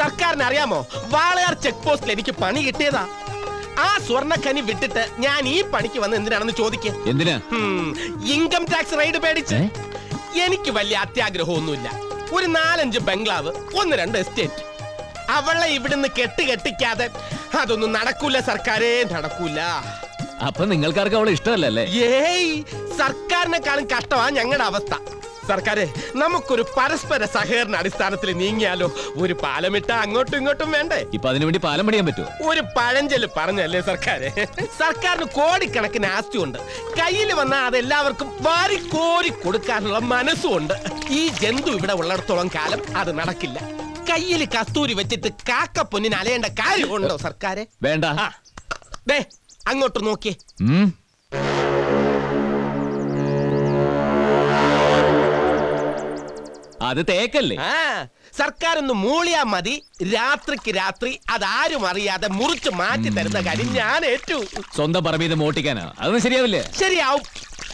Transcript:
സർക്കാരിന് അറിയാമോ, വാളയാർ ചെക്ക് പോസ്റ്റിൽ എനിക്ക് പണി കിട്ടിയതാ. ആ സ്വർണ്ണഖനി വിട്ടിട്ട് ഞാൻ ഈ പണിക്ക് വന്ന് എന്തിനാണെന്ന് ചോദിക്കേ. എന്തിനാ? ഇൻകം ടാക്സ് റൈഡ് പേടിച്ച്. എനിക്ക് വലിയ അത്യാഗ്രഹമൊന്നുമില്ല. ഒരു 4-5 ബംഗ്ലാവ്, 1-2 എസ്റ്റേറ്റ്. അവളെ ഇവിടുന്ന് കെട്ടിക്കാതെ അതൊന്നും നടക്കൂല സർക്കാരേ, നടക്കൂല. അപ്പൊ നിങ്ങൾക്കാർക്ക് അവളെ ഇഷ്ടമല്ലേ? ഏയ്, സർക്കാരിനെക്കാളും കഷ്ടമാ ഞങ്ങളുടെ അവസ്ഥ. സർക്കാരെ, നമുക്കൊരു പരസ്പര സഹകരണ അടിസ്ഥാനത്തിൽ നീങ്ങിയാലോ? ഒരു പാലമിട്ട അങ്ങോട്ടും ഇങ്ങോട്ടും വേണ്ടേ? ഇപ്പൊ അതിനുവേണ്ടി പാലം പണിയാൻ പറ്റുമോ? ഒരു പഴഞ്ചൊല്ല് പറഞ്ഞല്ലേ സർക്കാരെ. സർക്കാരിന് കോടിക്കണക്കിന് ആസ്തിയുണ്ട്. കയ്യിൽ വന്നാൽ അതെല്ലാവർക്കും വാരിക്കോരി കൊടുക്കാനുള്ള മനസ്സുണ്ട്. ഈ ജന്തു ഇവിടെ ഉള്ളിടത്തോളം കാലം അത് നടക്കില്ല. കയ്യിൽ കസ്തൂരി വെച്ചിട്ട് കാക്ക പൊന്നിന് അലയേണ്ട കാര്യമുണ്ടോ സർക്കാരെ? വേണ്ട. ദേ അങ്ങോട്ട് നോക്കിയേ. അത് തേക്കല്ലേ? സർക്കാർ ഒന്ന് മൂളിയാ മതി. രാത്രിക്ക് രാത്രി അതാരും അറിയാതെ മുറിച്ച് മാറ്റി തരുന്ന കാര്യം ഞാൻ ഏറ്റു. സ്വന്തം പറമ്പീത് മോട്ടിക്കാനാ? അതൊന്നും ശരിയാവില്ലേ? ശരിയാവും.